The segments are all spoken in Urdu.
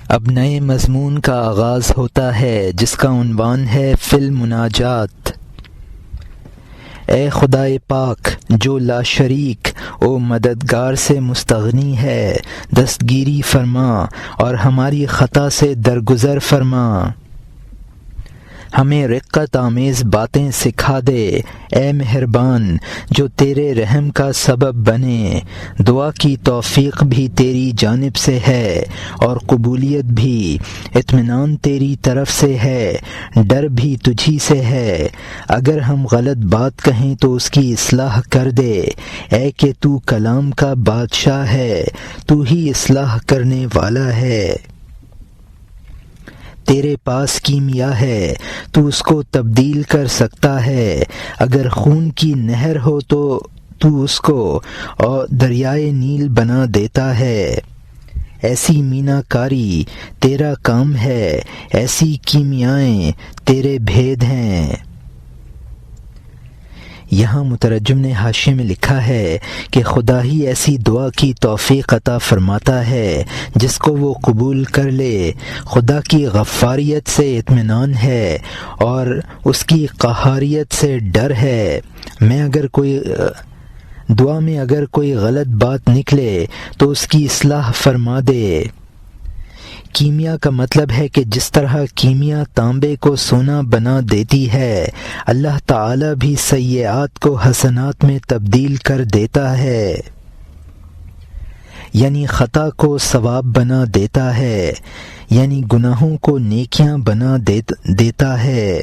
اب نئے مضمون کا آغاز ہوتا ہے جس کا عنوان ہے فی المناجات۔ اے خدائے پاک جو لا شریک و مددگار سے مستغنی ہے، دستگیری فرما اور ہماری خطا سے درگزر فرما، ہمیں رقت آمیز باتیں سکھا دے اے مہربان جو تیرے رحم کا سبب بنے۔ دعا کی توفیق بھی تیری جانب سے ہے اور قبولیت بھی، اطمینان تیری طرف سے ہے، ڈر بھی تجھی سے ہے۔ اگر ہم غلط بات کہیں تو اس کی اصلاح کر دے، اے کہ تو کلام کا بادشاہ ہے، تو ہی اصلاح کرنے والا ہے۔ تیرے پاس کیمیا ہے، تو اس کو تبدیل کر سکتا ہے۔ اگر خون کی نہر ہو تو اس کو اور دریائے نیل بنا دیتا ہے۔ ایسی مینا کاری تیرا کام ہے، ایسی کیمیائیں تیرے بھید ہیں۔ یہاں مترجم نے حاشیے میں لکھا ہے کہ خدا ہی ایسی دعا کی توفیق عطا فرماتا ہے جس کو وہ قبول کر لے۔ خدا کی غفاریت سے اطمینان ہے اور اس کی قہاریت سے ڈر ہے۔ دعا میں اگر کوئی غلط بات نکلے تو اس کی اصلاح فرما دے۔ کیمیا کا مطلب ہے کہ جس طرح کیمیا تانبے کو سونا بنا دیتی ہے، اللہ تعالی بھی سیئات کو حسنات میں تبدیل کر دیتا ہے، یعنی خطا کو ثواب بنا دیتا ہے، یعنی گناہوں کو نیکیاں بنا دیتا ہے۔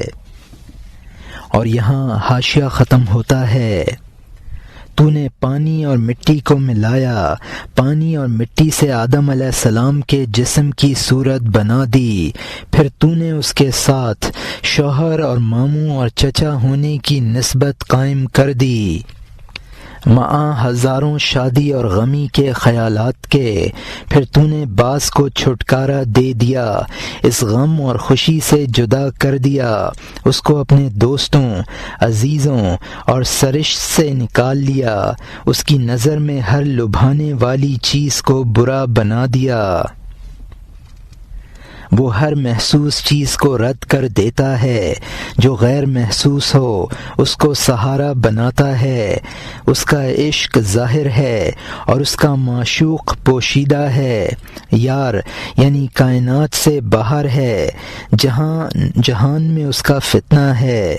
اور یہاں حاشیہ ختم ہوتا ہے۔ تو نے پانی اور مٹی کو ملایا، پانی اور مٹی سے آدم علیہ السلام کے جسم کی صورت بنا دی، پھر تو نے اس کے ساتھ شوہر اور ماموں اور چچا ہونے کی نسبت قائم کر دی، مع ہزاروں شادی اور غمی کے خیالات کے۔ پھر تو نے بعض کو چھٹکارا دے دیا، اس غم اور خوشی سے جدا کر دیا، اس کو اپنے دوستوں، عزیزوں اور سرشت سے نکال لیا، اس کی نظر میں ہر لبھانے والی چیز کو برا بنا دیا۔ وہ ہر محسوس چیز کو رد کر دیتا ہے، جو غیر محسوس ہو اس کو سہارا بناتا ہے۔ اس کا عشق ظاہر ہے اور اس کا معشوق پوشیدہ ہے۔ یار یعنی کائنات سے باہر ہے، جہان میں اس کا فتنہ ہے۔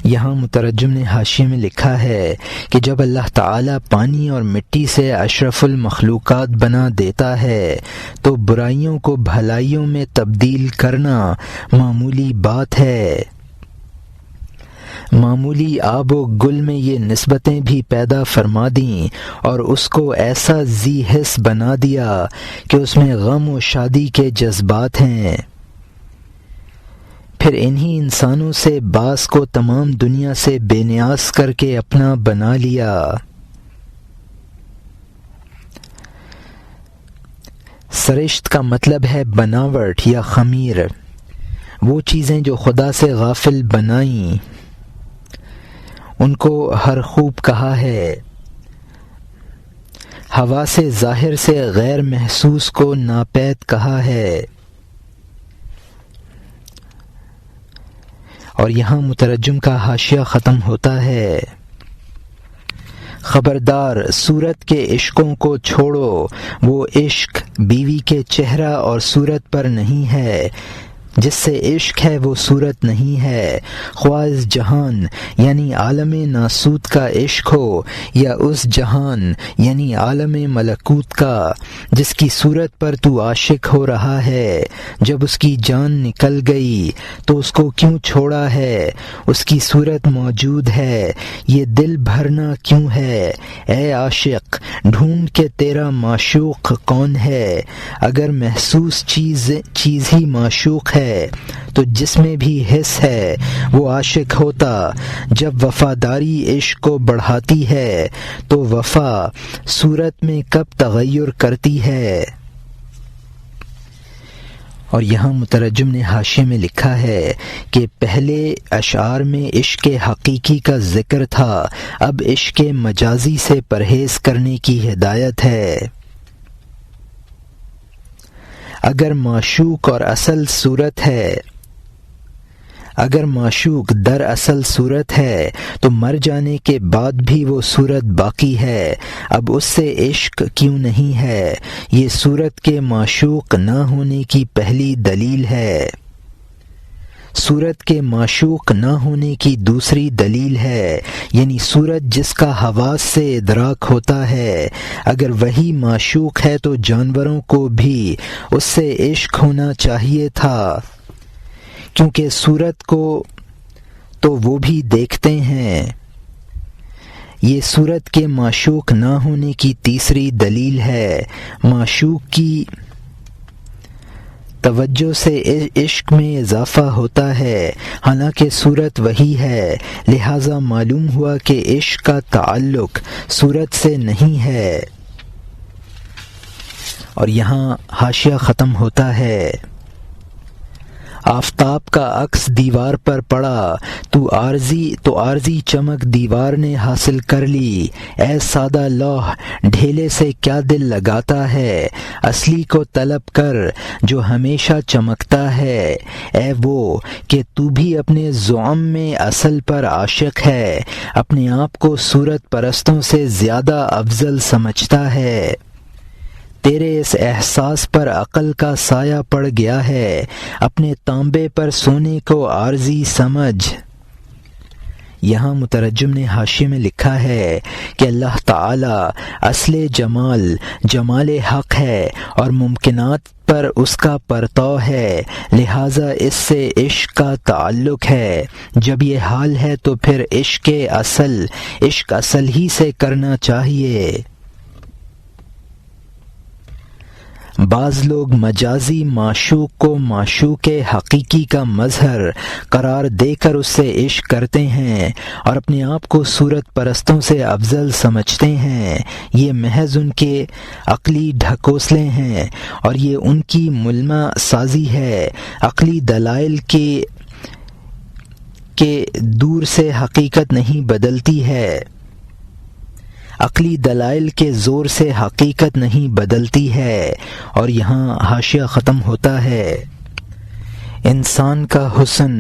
یہاں مترجم نے حاشیے میں لکھا ہے کہ جب اللہ تعالیٰ پانی اور مٹی سے اشرف المخلوقات بنا دیتا ہے تو برائیوں کو بھلائیوں میں تبدیل کرنا معمولی بات ہے۔ معمولی آب و گل میں یہ نسبتیں بھی پیدا فرما دیں اور اس کو ایسا ذی حس بنا دیا کہ اس میں غم و شادی کے جذبات ہیں۔ پھر انہی انسانوں سے بعض کو تمام دنیا سے بے نیاز کر کے اپنا بنا لیا۔ سرشت کا مطلب ہے بناوٹ یا خمیر، وہ چیزیں جو خدا سے غافل بنائیں ان کو ہر خوب کہا ہے۔ ہوا سے ظاہر سے غیر محسوس کو ناپید کہا ہے۔ اور یہاں مترجم کا حاشیہ ختم ہوتا ہے۔ خبردار صورت کے عشقوں کو چھوڑو، وہ عشق بیوی کے چہرہ اور صورت پر نہیں ہے، جس سے عشق ہے وہ صورت نہیں ہے، خواہ اس جہان یعنی عالم ناسوت کا عشق ہو یا اس جہان یعنی عالم ملکوت کا، جس کی صورت پر تو عاشق ہو رہا ہے۔ جب اس کی جان نکل گئی تو اس کو کیوں چھوڑا ہے؟ اس کی صورت موجود ہے، یہ دل بھرنا کیوں ہے؟ اے عاشق ڈھونڈ کے تیرا معشوق کون ہے؟ اگر محسوس چیز ہی معشوق ہے تو جس میں بھی حس ہے وہ عاشق ہوتا۔ جب وفاداری عشق کو بڑھاتی ہے تو وفا صورت میں کب تغیر کرتی ہے؟ اور یہاں مترجم نے حاشیے میں لکھا ہے کہ پہلے اشعار میں عشق حقیقی کا ذکر تھا، اب عشق مجازی سے پرہیز کرنے کی ہدایت ہے۔ اگر معشوق اور اصل صورت ہے، اگر معشوق در اصل صورت ہے تو مر جانے کے بعد بھی وہ صورت باقی ہے، اب اس سے عشق کیوں نہیں ہے؟ یہ صورت کے معشوق نہ ہونے کی پہلی دلیل ہے۔ صورت کے معشوق نہ ہونے کی دوسری دلیل ہے، یعنی صورت جس کا حواس سے ادراک ہوتا ہے، اگر وہی معشوق ہے تو جانوروں کو بھی اس سے عشق ہونا چاہیے تھا، کیونکہ صورت کو تو وہ بھی دیکھتے ہیں۔ یہ صورت کے معشوق نہ ہونے کی تیسری دلیل ہے۔ معشوق کی توجہ سے عشق میں اضافہ ہوتا ہے، حالانکہ صورت وہی ہے، لہذا معلوم ہوا کہ عشق کا تعلق صورت سے نہیں ہے۔ اور یہاں حاشیہ ختم ہوتا ہے۔ آفتاب کا عکس دیوار پر پڑا تو عارضی چمک دیوار نے حاصل کر لی، اے سادہ لوح ڈھیلے سے کیا دل لگاتا ہے، اصلی کو طلب کر جو ہمیشہ چمکتا ہے، اے وہ کہ تو بھی اپنے زعم میں اصل پر عاشق ہے، اپنے آپ کو صورت پرستوں سے زیادہ افضل سمجھتا ہے، تیرے اس احساس پر عقل کا سایہ پڑ گیا ہے، اپنے تانبے پر سونے کو عارضی سمجھ۔ یہاں مترجم نے حاشیے میں لکھا ہے کہ اللہ تعالی اصل جمال حق ہے اور ممکنات پر اس کا پرتو ہے، لہذا اس سے عشق کا تعلق ہے۔ جب یہ حال ہے تو پھر عشق اصل ہی سے کرنا چاہیے۔ بعض لوگ مجازی معشوق کو معشوق حقیقی کا مظہر قرار دے کر اس سے عشق کرتے ہیں اور اپنے آپ کو صورت پرستوں سے افضل سمجھتے ہیں۔ یہ محض ان کے عقلی ڈھکوسلے ہیں اور یہ ان کی ملمہ سازی ہے۔ عقلی دلائل کے دور سے حقیقت نہیں بدلتی ہے، عقلی دلائل کے زور سے حقیقت نہیں بدلتی ہے۔ اور یہاں حاشیہ ختم ہوتا ہے۔ انسان کا حسن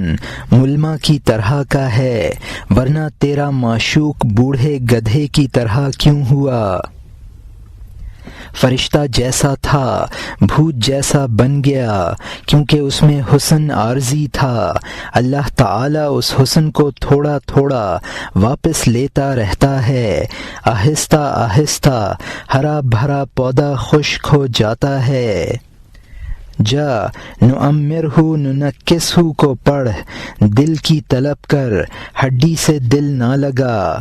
ملمہ کی طرح کا ہے، ورنہ تیرا معشوق بوڑھے گدھے کی طرح کیوں ہوا؟ فرشتہ جیسا تھا بھوت جیسا بن گیا، کیونکہ اس میں حسن عارضی تھا۔ اللہ تعالی اس حسن کو تھوڑا تھوڑا واپس لیتا رہتا ہے، آہستہ آہستہ ہرا بھرا پودا خشک ہو جاتا ہے۔ جا نعمرہ ننکسہ کو پڑھ، دل کی طلب کر ہڈی سے دل نہ لگا،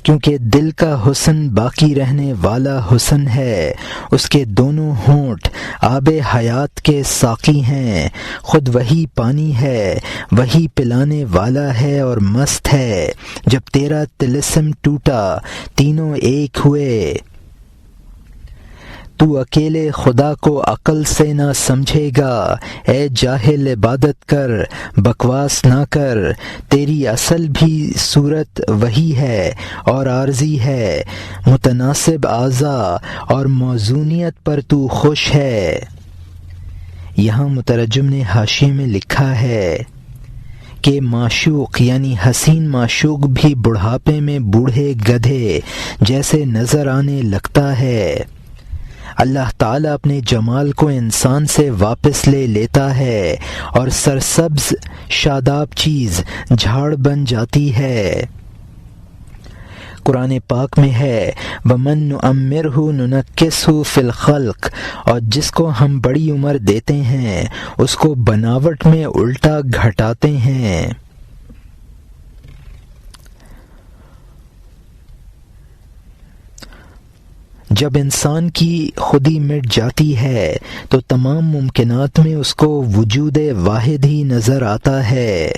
کیونکہ دل کا حسن باقی رہنے والا حسن ہے، اس کے دونوں ہونٹ آب حیات کے ساقی ہیں، خود وہی پانی ہے، وہی پلانے والا ہے اور مست ہے۔ جب تیرا طلسم ٹوٹا تینوں ایک ہوئے، تو اکیلے خدا کو عقل سے نہ سمجھے گا، اے جاہل عبادت کر بکواس نہ کر، تیری اصل بھی صورت وہی ہے اور عارضی ہے، متناسب اعضاء اور موزونیت پر تو خوش ہے۔ یہاں مترجم نے حاشیے میں لکھا ہے کہ معشوق یعنی حسین معشوق بھی بڑھاپے میں بوڑھے گدھے جیسے نظر آنے لگتا ہے۔ اللہ تعالیٰ اپنے جمال کو انسان سے واپس لے لیتا ہے اور سرسبز شاداب چیز جھاڑ بن جاتی ہے۔ قرآن پاک میں ہے وَمَن نُعَمِّرْهُ نُنَكِّسْهُ فِي الْخَلْقِ، اور جس کو ہم بڑی عمر دیتے ہیں اس کو بناوٹ میں الٹا گھٹاتے ہیں۔ جب انسان کی خودی مٹ جاتی ہے تو تمام ممکنات میں اس کو وجود واحد ہی نظر آتا ہے۔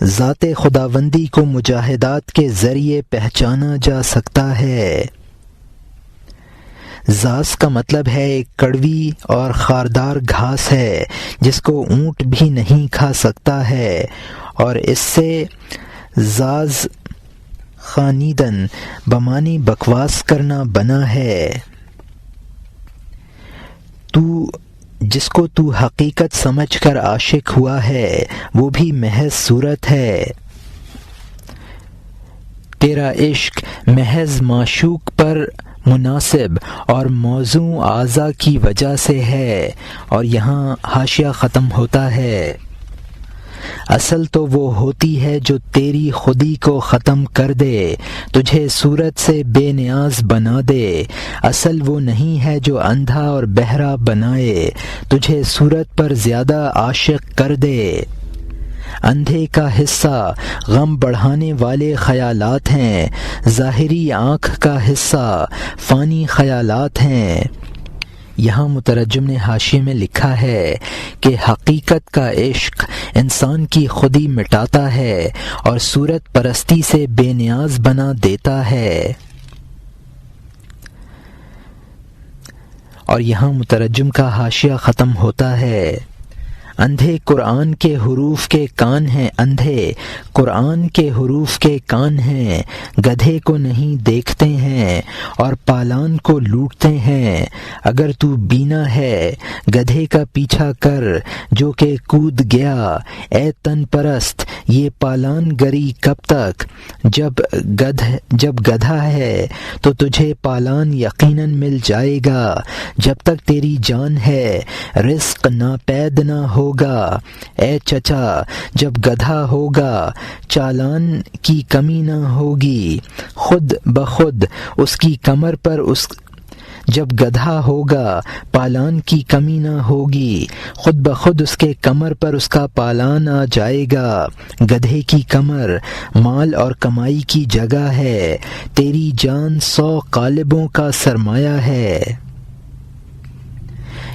ذات خداوندی کو مجاہدات کے ذریعے پہچانا جا سکتا ہے۔ ذاس کا مطلب ہے ایک کڑوی اور خاردار گھاس ہے جس کو اونٹ بھی نہیں کھا سکتا ہے، اور اس سے زاز خانیدن بمانی بکواس کرنا بنا ہے۔ تو جس کو تو حقیقت سمجھ کر عاشق ہوا ہے وہ بھی محض صورت ہے۔ تیرا عشق محض معشوق پر مناسب اور موزوں اعضاء کی وجہ سے ہے۔ اور یہاں حاشیہ ختم ہوتا ہے۔ اصل تو وہ ہوتی ہے جو تیری خودی کو ختم کر دے، تجھے صورت سے بے نیاز بنا دے۔ اصل وہ نہیں ہے جو اندھا اور بہرا بنائے، تجھے صورت پر زیادہ عاشق کر دے۔ اندھے کا حصہ غم بڑھانے والے خیالات ہیں، ظاہری آنکھ کا حصہ فانی خیالات ہیں۔ یہاں مترجم نے حاشیے میں لکھا ہے کہ حقیقت کا عشق انسان کی خودی مٹاتا ہے اور صورت پرستی سے بے نیاز بنا دیتا ہے۔ اور یہاں مترجم کا حاشیہ ختم ہوتا ہے۔ اندھے قرآن کے حروف کے کان ہیں، اندھے قرآن کے حروف کے کان ہیں، گدھے کو نہیں دیکھتے ہیں اور پالان کو لوٹتے ہیں۔ اگر تو بینا ہے گدھے کا پیچھا کر جو کہ کود گیا، اے تن پرست یہ پالان گری کب تک؟ جب گدھا ہے تو تجھے پالان یقیناً مل جائے گا، جب تک تیری جان ہے رزق ناپید نہ ہوگا۔ اے چچا جب گدھا ہوگا چالان کی کمی نہ ہوگی، خود بخود اس کی کمر پر جب گدھا ہوگا پالان کی کمی نہ ہوگی، خود بخود اس کے کمر پر اس کا پالان آ جائے گا۔ گدھے کی کمر مال اور کمائی کی جگہ ہے، تیری جان 100 قالبوں کا سرمایہ ہے۔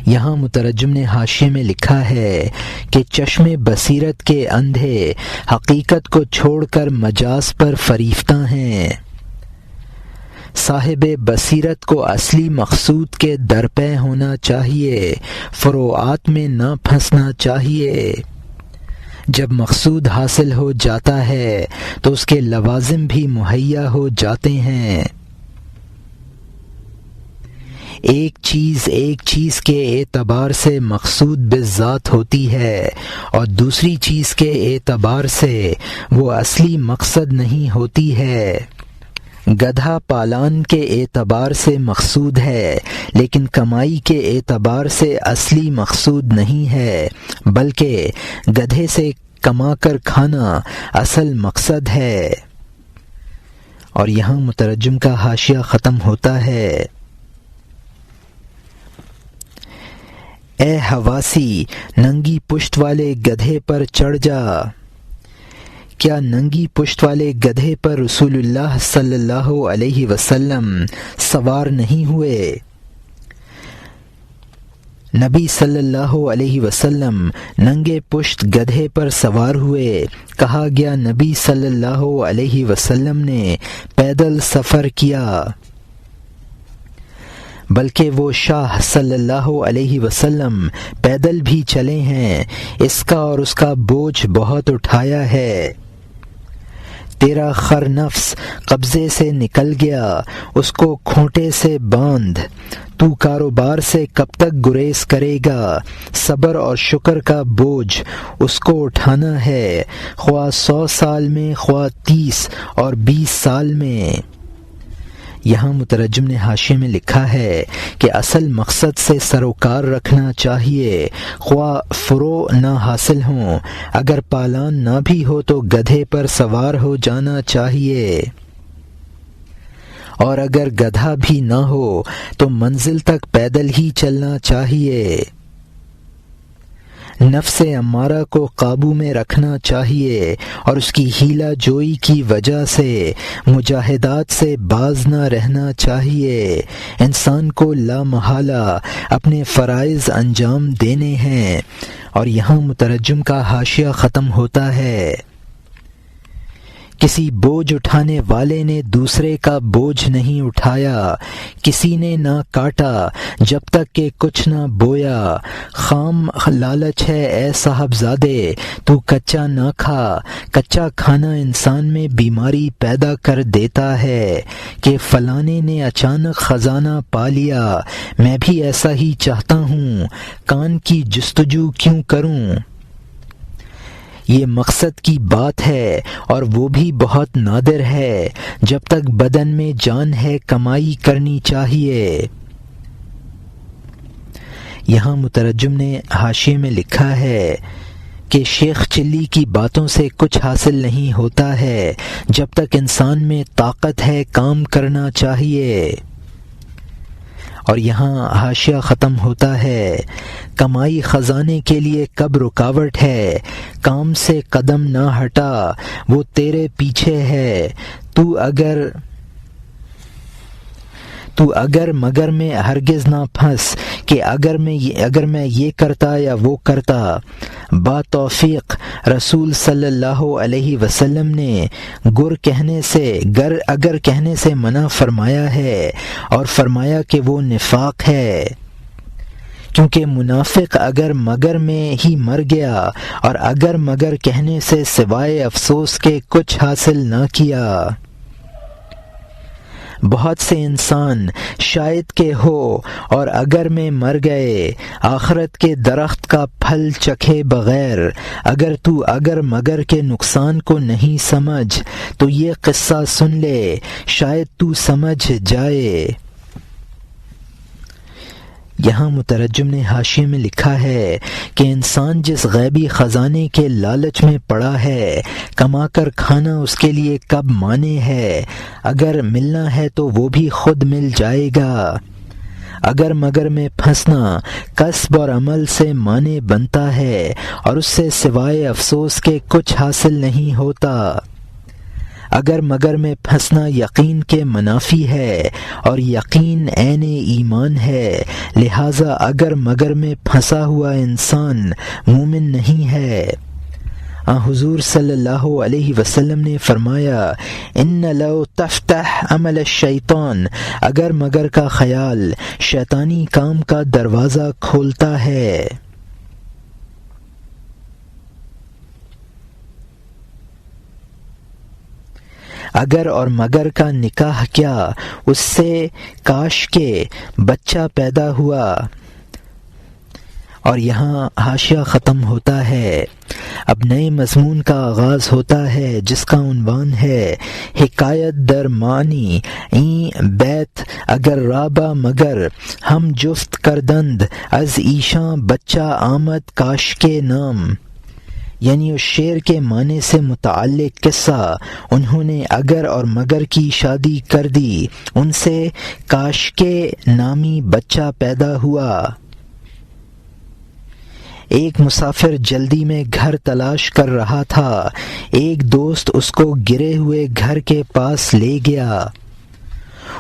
یہاں مترجم نے حاشیے میں لکھا ہے کہ چشم بصیرت کے اندھے حقیقت کو چھوڑ کر مجاز پر فریفتہ ہیں۔ صاحب بصیرت کو اصلی مقصود کے درپے ہونا چاہیے، فروعات میں نہ پھنسنا چاہیے۔ جب مقصود حاصل ہو جاتا ہے تو اس کے لوازم بھی مہیا ہو جاتے ہیں۔ ایک چیز کے اعتبار سے مقصود بالذات ہوتی ہے اور دوسری چیز کے اعتبار سے وہ اصلی مقصد نہیں ہوتی ہے۔ گدھا پالان کے اعتبار سے مقصود ہے لیکن کمائی کے اعتبار سے اصلی مقصود نہیں ہے، بلکہ گدھے سے کما کر کھانا اصل مقصد ہے۔ اور یہاں مترجم کا حاشیہ ختم ہوتا ہے۔ اے حواسی ننگی پشت والے گدھے پر چڑھ جا۔ کیا ننگی پشت والے گدھے پر رسول اللہ صلی اللہ علیہ وسلم سوار نہیں ہوئے؟ نبی صلی اللہ علیہ وسلم ننگے پشت گدھے پر سوار ہوئے۔ کہا گیا نبی صلی اللہ علیہ وسلم نے پیدل سفر کیا، بلکہ وہ شاہ صلی اللہ علیہ وسلم پیدل بھی چلے ہیں، اس کا اور اس کا بوجھ بہت اٹھایا ہے۔ تیرا خر نفس قبضے سے نکل گیا، اس کو کھونٹے سے باندھ۔ تو کاروبار سے کب تک گریز کرے گا؟ صبر اور شکر کا بوجھ اس کو اٹھانا ہے، خواہ 100 سال میں، خواہ 30 اور 20 سال میں۔ یہاں مترجم نے حاشیے میں لکھا ہے کہ اصل مقصد سے سروکار رکھنا چاہیے، خواہ فروع نہ حاصل ہوں، اگر پالان نہ بھی ہو تو گدھے پر سوار ہو جانا چاہیے، اور اگر گدھا بھی نہ ہو تو منزل تک پیدل ہی چلنا چاہیے۔ نفس امارہ کو قابو میں رکھنا چاہیے اور اس کی ہیلہ جوئی کی وجہ سے مجاہدات سے باز نہ رہنا چاہیے۔ انسان کو لا محالہ اپنے فرائض انجام دینے ہیں۔ اور یہاں مترجم کا حاشیہ ختم ہوتا ہے کسی بوجھ اٹھانے والے نے دوسرے کا بوجھ نہیں اٹھایا، کسی نے نہ کاٹا جب تک کہ کچھ نہ بویا۔ خام لالچ ہے اے صاحبزادے، تو کچا نہ کھا، کچا کھانا انسان میں بیماری پیدا کر دیتا ہے کہ فلانے نے اچانک خزانہ پا لیا، میں بھی ایسا ہی چاہتا ہوں، کان کی جستجو کیوں کروں؟ یہ مقصد کی بات ہے اور وہ بھی بہت نادر ہے۔ جب تک بدن میں جان ہے کمائی کرنی چاہیے۔ یہاں مترجم نے حاشیے میں لکھا ہے کہ شیخ چلی کی باتوں سے کچھ حاصل نہیں ہوتا ہے، جب تک انسان میں طاقت ہے کام کرنا چاہیے۔ اور یہاں حاشیہ ختم ہوتا ہے، کمائی خزانے کے لیے کب رکاوٹ ہے، کام سے قدم نہ ہٹا، وہ تیرے پیچھے ہے، تو اگر مگر میں ہرگز نہ پھنس کہ اگر میں یہ کرتا یا وہ کرتا۔ با توفیق رسول صلی اللہ علیہ وسلم نے اگر کہنے سے منع فرمایا ہے اور فرمایا کہ وہ نفاق ہے، کیونکہ منافق اگر مگر میں ہی مر گیا اور اگر مگر کہنے سے سوائے افسوس کے کچھ حاصل نہ کیا۔ بہت سے انسان شاید کہ ہو اور اگر میں مر گئے، آخرت کے درخت کا پھل چکھے بغیر۔ اگر تو اگر مگر کے نقصان کو نہیں سمجھ تو یہ قصہ سن لے، شاید تو سمجھ جائے۔ یہاں مترجم نے حاشیے میں لکھا ہے کہ انسان جس غیبی خزانے کے لالچ میں پڑا ہے، کما کر کھانا اس کے لیے کب مانے ہے، اگر ملنا ہے تو وہ بھی خود مل جائے گا۔ اگر مگر میں پھنسنا کسب اور عمل سے مانے بنتا ہے اور اس سے سوائے افسوس کے کچھ حاصل نہیں ہوتا۔ اگر مگر میں پھنسنا یقین کے منافی ہے اور یقین عین ایمان ہے، لہٰذا اگر مگر میں پھنسا ہوا انسان مومن نہیں ہے۔ حضور صلی اللہ علیہ وسلم نے فرمایا، ان لو تفتح عمل الشیطان، اگر مگر کا خیال شیطانی کام کا دروازہ کھولتا ہے۔ اگر اور مگر کا نکاح کیا، اس سے کاش کے بچہ پیدا ہوا۔ اور یہاں حاشیہ ختم ہوتا ہے۔ اب نئے مضمون کا آغاز ہوتا ہے جس کا عنوان ہے حکایت در معنی این بیت اگر رابا مگر ہم جفت کردند از ایشاں بچہ آمد کاش کے نام، یعنی اس شعر کے معنی سے متعلق قصہ، انہوں نے اگر اور مگر کی شادی کر دی، ان سے کاش کے نامی بچہ پیدا ہوا۔ ایک مسافر جلدی میں گھر تلاش کر رہا تھا، ایک دوست اس کو گرے ہوئے گھر کے پاس لے گیا۔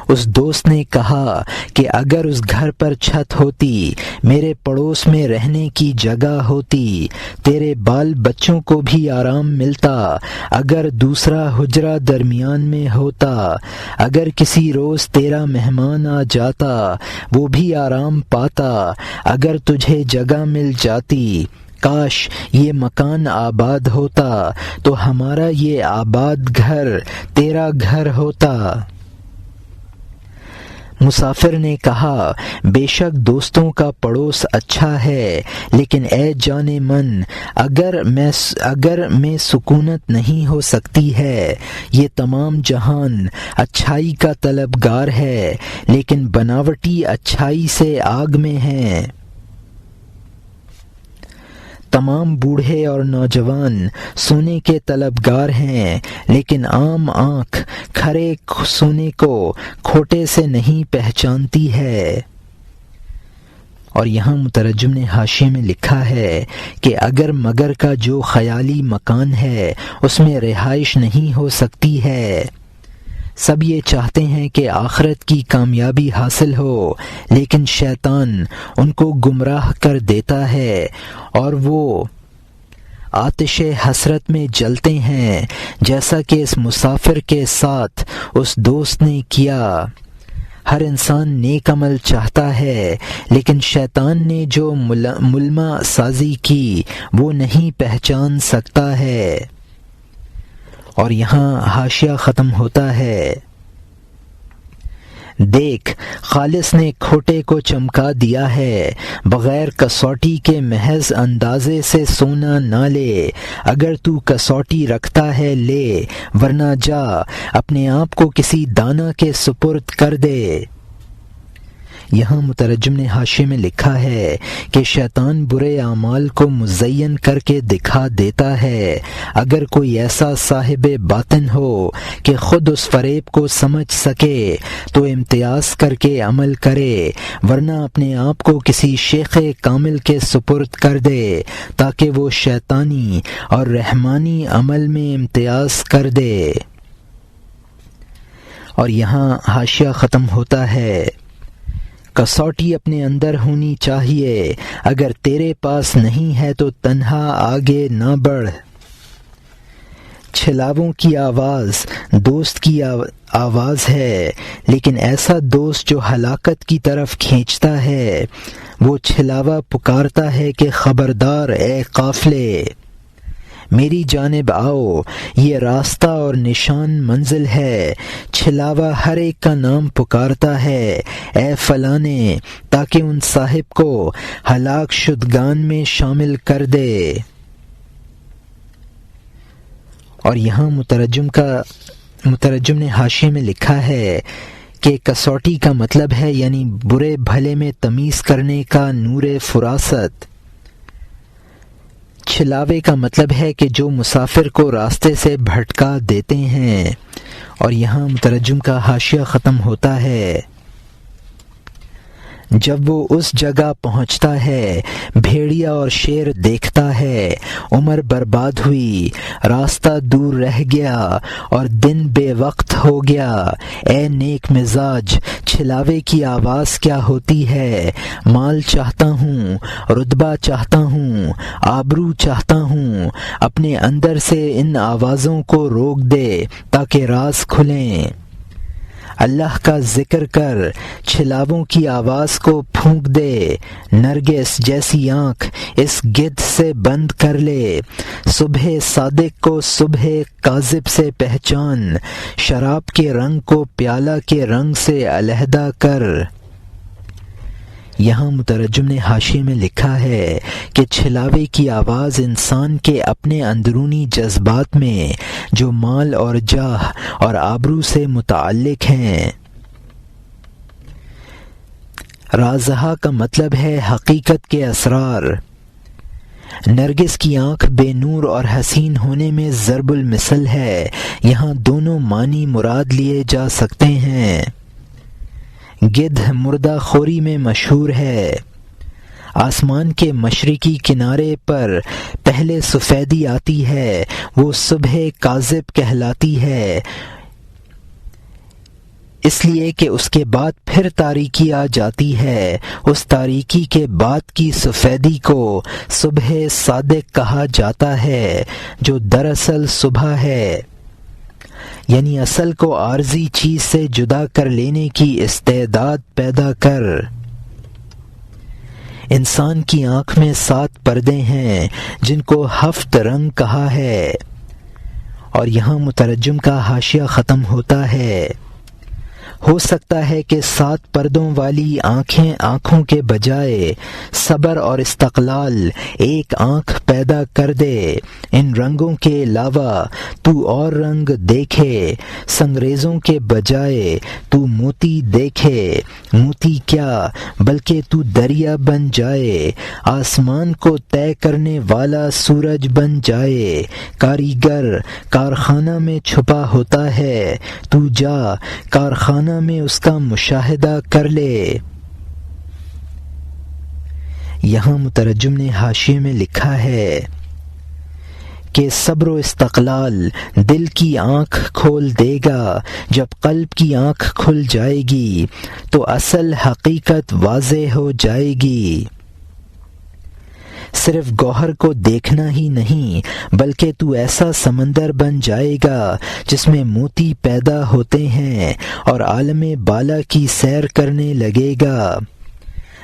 اس دوست نے کہا کہ اگر اس گھر پر چھت ہوتی، میرے پڑوس میں رہنے کی جگہ ہوتی، تیرے بال بچوں کو بھی آرام ملتا، اگر دوسرا حجرہ درمیان میں ہوتا، اگر کسی روز تیرا مہمان آ جاتا وہ بھی آرام پاتا، اگر تجھے جگہ مل جاتی، کاش یہ مکان آباد ہوتا تو ہمارا یہ آباد گھر تیرا گھر ہوتا۔ مسافر نے کہا، بے شک دوستوں کا پڑوس اچھا ہے، لیکن اے جان من، اگر میں سکونت نہیں ہو سکتی ہے، یہ تمام جہان اچھائی کا طلبگار ہے لیکن بناوٹی اچھائی سے آگ میں ہے۔ تمام بوڑھے اور نوجوان سونے کے طلبگار ہیں، لیکن عام آنکھ کھرے سونے کو کھوٹے سے نہیں پہچانتی ہے۔ اور یہاں مترجم نے حاشیے میں لکھا ہے کہ اگر مگر کا جو خیالی مکان ہے اس میں رہائش نہیں ہو سکتی ہے۔ سب یہ چاہتے ہیں کہ آخرت کی کامیابی حاصل ہو، لیکن شیطان ان کو گمراہ کر دیتا ہے اور وہ آتش حسرت میں جلتے ہیں، جیسا کہ اس مسافر کے ساتھ اس دوست نے کیا۔ ہر انسان نیک عمل چاہتا ہے، لیکن شیطان نے جو ملما سازی کی وہ نہیں پہچان سکتا ہے۔ اور یہاں حاشیہ ختم ہوتا ہے۔ دیکھ، خالص نے کھوٹے کو چمکا دیا ہے، بغیر کسوٹی کے محض اندازے سے سونا نہ لے، اگر تو کسوٹی رکھتا ہے لے، ورنہ جا اپنے آپ کو کسی دانا کے سپرد کر دے۔ یہاں مترجم نے حاشیے میں لکھا ہے کہ شیطان برے اعمال کو مزین کر کے دکھا دیتا ہے۔ اگر کوئی ایسا صاحب باطن ہو کہ خود اس فریب کو سمجھ سکے تو امتیاز کر کے عمل کرے، ورنہ اپنے آپ کو کسی شیخ کامل کے سپرد کر دے تاکہ وہ شیطانی اور رحمانی عمل میں امتیاز کر دے۔ اور یہاں حاشیہ ختم ہوتا ہے۔ کسوٹی اپنے اندر ہونی چاہیے، اگر تیرے پاس نہیں ہے تو تنہا آگے نہ بڑھ۔ چھلاووں کی آواز دوست کی آواز ہے، لیکن ایسا دوست جو ہلاکت کی طرف کھینچتا ہے، وہ چھلاوا پکارتا ہے کہ خبردار اے قافلے، میری جانب آؤ، یہ راستہ اور نشان منزل ہے۔ چھلاوا ہر ایک کا نام پکارتا ہے، اے فلانے، تاکہ ان صاحب کو ہلاک شدگان میں شامل کر دے۔ اور یہاں مترجم نے حاشیے میں لکھا ہے کہ کسوٹی کا مطلب ہے یعنی برے بھلے میں تمیز کرنے کا نور فراست۔ چھلاوے کا مطلب ہے کہ جو مسافر کو راستے سے بھٹکا دیتے ہیں۔ اور یہاں مترجم کا حاشیہ ختم ہوتا ہے۔ جب وہ اس جگہ پہنچتا ہے، بھیڑیا اور شیر دیکھتا ہے، عمر برباد ہوئی، راستہ دور رہ گیا اور دن بے وقت ہو گیا۔ اے نیک مزاج، چھلاوے کی آواز کیا ہوتی ہے؟ مال چاہتا ہوں، رتبہ چاہتا ہوں، آبرو چاہتا ہوں۔ اپنے اندر سے ان آوازوں کو روک دے تاکہ راز کھلیں۔ اللہ کا ذکر کر، چھلاووں کی آواز کو پھونک دے۔ نرگس جیسی آنکھ اس گدھ سے بند کر لے۔ صبح صادق کو صبح کاذب سے پہچان، شراب کے رنگ کو پیالہ کے رنگ سے علیحدہ کر۔ یہاں مترجم نے حاشیے میں لکھا ہے کہ چھلاوے کی آواز انسان کے اپنے اندرونی جذبات میں جو مال اور جاہ اور آبرو سے متعلق ہیں۔ رازہا کا مطلب ہے حقیقت کے اسرار۔ نرگس کی آنکھ بے نور اور حسین ہونے میں ضرب المثل ہے۔ یہاں دونوں معنی مراد لیے جا سکتے ہیں۔ گدھ مردہ خوری میں مشہور ہے۔ آسمان کے مشرقی کنارے پر پہلے سفیدی آتی ہے، وہ صبح کاذب کہلاتی ہے، اس لیے کہ اس کے بعد پھر تاریکی آ جاتی ہے۔ اس تاریکی کے بعد کی سفیدی کو صبح صادق کہا جاتا ہے، جو دراصل صبح ہے، یعنی اصل کو عارضی چیز سے جدا کر لینے کی استعداد پیدا کر۔ انسان کی آنکھ میں 7 پردے ہیں جن کو 7 رنگ کہا ہے۔ اور یہاں مترجم کا حاشیہ ختم ہوتا ہے۔ ہو سکتا ہے کہ 7 پردوں والی آنکھوں کے بجائے صبر اور استقلال ایک آنکھ پیدا کر دے۔ ان رنگوں کے علاوہ تو اور رنگ دیکھے، سنگریزوں کے بجائے تو موتی دیکھے۔ موتی کیا بلکہ تو دریا بن جائے، آسمان کو طے کرنے والا سورج بن جائے۔ کاریگر کارخانہ میں چھپا ہوتا ہے، تو جا کارخانہ میں اس کا مشاہدہ کر لے۔ یہاں مترجم نے حاشیے میں لکھا ہے کہ صبر و استقلال دل کی آنکھ کھول دے گا۔ جب قلب کی آنکھ کھل جائے گی تو اصل حقیقت واضح ہو جائے گی۔ صرف گوہر کو دیکھنا ہی نہیں بلکہ تو ایسا سمندر بن جائے گا جس میں موتی پیدا ہوتے ہیں اور عالم بالا کی سیر کرنے لگے گا۔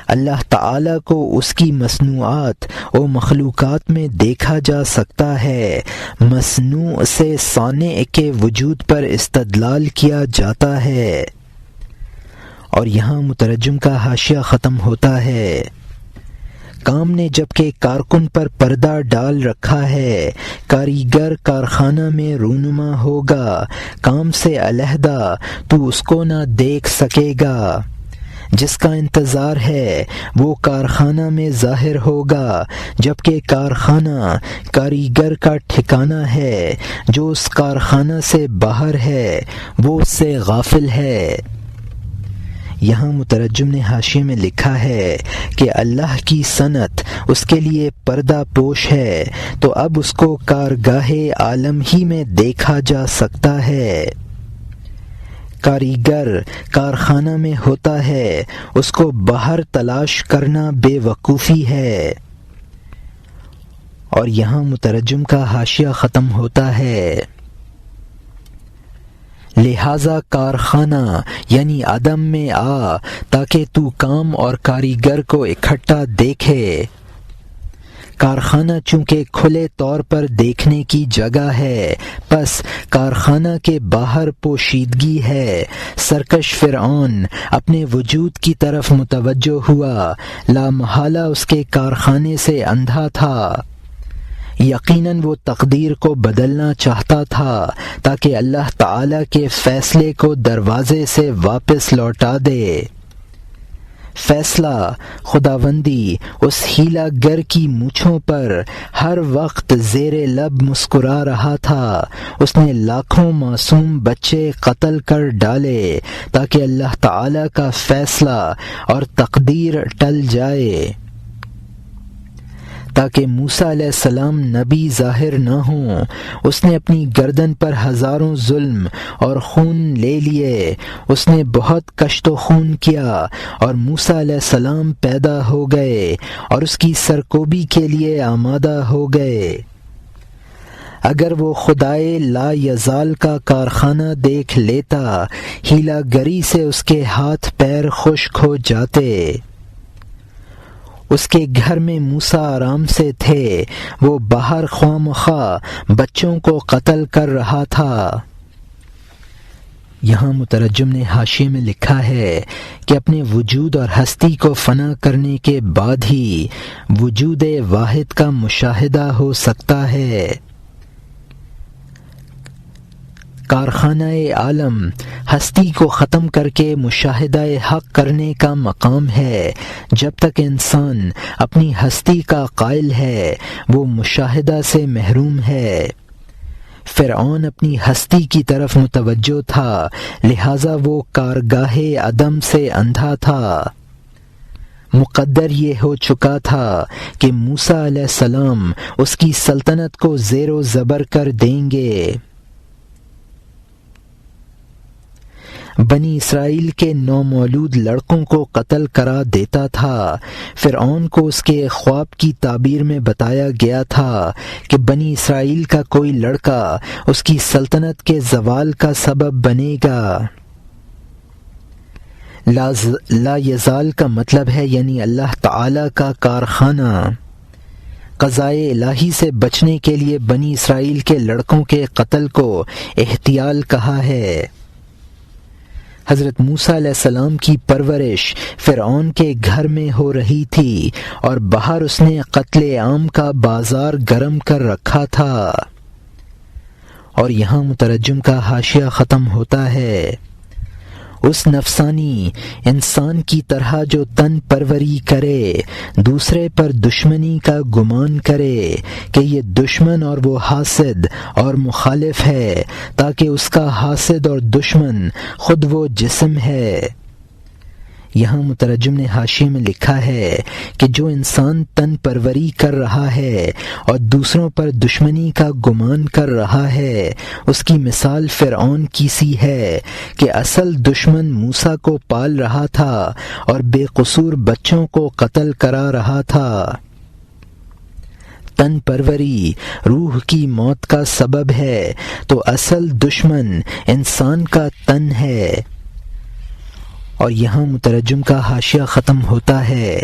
اللہ تعالیٰ کو اس کی مصنوعات و مخلوقات میں دیکھا جا سکتا ہے۔ مصنوع سے صانع کے وجود پر استدلال کیا جاتا ہے۔ اور یہاں مترجم کا حاشیہ ختم ہوتا ہے۔ کام نے جبکہ کارکن پر پردہ ڈال رکھا ہے، کاریگر کارخانہ میں رونما ہوگا، کام سے علیحدہ تو اس کو نہ دیکھ سکے گا۔ جس کا انتظار ہے وہ کارخانہ میں ظاہر ہوگا، جبکہ کارخانہ کاریگر کا ٹھکانہ ہے۔ جو اس کارخانہ سے باہر ہے وہ اس سے غافل ہے۔ یہاں مترجم نے حاشیے میں لکھا ہے کہ اللہ کی صنعت اس کے لیے پردہ پوش ہے، تو اب اس کو کارگاہ عالم ہی میں دیکھا جا سکتا ہے۔ کاریگر کارخانہ میں ہوتا ہے، اس کو باہر تلاش کرنا بے وقوفی ہے۔ اور یہاں مترجم کا حاشیہ ختم ہوتا ہے۔ لہذا کارخانہ یعنی عدم میں آ تاکہ تو کام اور کاریگر کو اکٹھا دیکھے۔ کارخانہ چونکہ کھلے طور پر دیکھنے کی جگہ ہے، پس کارخانہ کے باہر پوشیدگی ہے۔ سرکش فرعون اپنے وجود کی طرف متوجہ ہوا، لا محالہ اس کے کارخانے سے اندھا تھا۔ یقیناً وہ تقدیر کو بدلنا چاہتا تھا تاکہ اللہ تعالیٰ کے فیصلے کو دروازے سے واپس لوٹا دے۔ فیصلہ خداوندی اس ہیلا گر کی مونچھوں پر ہر وقت زیر لب مسکرا رہا تھا۔ اس نے لاکھوں معصوم بچے قتل کر ڈالے تاکہ اللہ تعالیٰ کا فیصلہ اور تقدیر ٹل جائے، تاکہ موسیٰ علیہ السلام نبی ظاہر نہ ہوں۔ اس نے اپنی گردن پر ہزاروں ظلم اور خون لے لیے۔ اس نے بہت کشت و خون کیا اور موسیٰ علیہ السلام پیدا ہو گئے اور اس کی سرکوبی کے لیے آمادہ ہو گئے۔ اگر وہ خدائے لا یزال کا کارخانہ دیکھ لیتا، ہیلا گری سے اس کے ہاتھ پیر خشک ہو جاتے۔ اس کے گھر میں موسیٰ آرام سے تھے، وہ باہر خواہ مخواہ بچوں کو قتل کر رہا تھا۔ یہاں مترجم نے حاشیے میں لکھا ہے کہ اپنے وجود اور ہستی کو فنا کرنے کے بعد ہی وجود واحد کا مشاہدہ ہو سکتا ہے۔ کارخانہ عالم ہستی کو ختم کر کے مشاہدہ حق کرنے کا مقام ہے۔ جب تک انسان اپنی ہستی کا قائل ہے وہ مشاہدہ سے محروم ہے۔ فرعون اپنی ہستی کی طرف متوجہ تھا، لہٰذا وہ کارگاہ عدم سے اندھا تھا۔ مقدر یہ ہو چکا تھا کہ موسیٰ علیہ السلام اس کی سلطنت کو زیر و زبر کر دیں گے۔ بنی اسرائیل کے نومولود لڑکوں کو قتل کرا دیتا تھا۔ فرعون کو اس کے خواب کی تعبیر میں بتایا گیا تھا کہ بنی اسرائیل کا کوئی لڑکا اس کی سلطنت کے زوال کا سبب بنے گا۔ لا یزال کا مطلب ہے یعنی اللہ تعالیٰ کا کارخانہ۔ قضائے الہی سے بچنے کے لیے بنی اسرائیل کے لڑکوں کے قتل کو احتیال کہا ہے۔ حضرت موسیٰ علیہ السلام کی پرورش فرعون کے گھر میں ہو رہی تھی اور باہر اس نے قتل عام کا بازار گرم کر رکھا تھا۔ اور یہاں مترجم کا حاشیہ ختم ہوتا ہے۔ اس نفسانی انسان کی طرح جو تن پروری کرے، دوسرے پر دشمنی کا گمان کرے کہ یہ دشمن اور وہ حاسد اور مخالف ہے، تاکہ اس کا حاسد اور دشمن خود وہ جسم ہے۔ یہاں مترجم نے حاشیے میں لکھا ہے کہ جو انسان تن پروری کر رہا ہے اور دوسروں پر دشمنی کا گمان کر رہا ہے، اس کی مثال فرعون کی سی ہے کہ اصل دشمن موسیٰ کو پال رہا تھا اور بے قصور بچوں کو قتل کرا رہا تھا۔ تن پروری روح کی موت کا سبب ہے تو اصل دشمن انسان کا تن ہے۔ اور یہاں مترجم کا حاشیہ ختم ہوتا ہے۔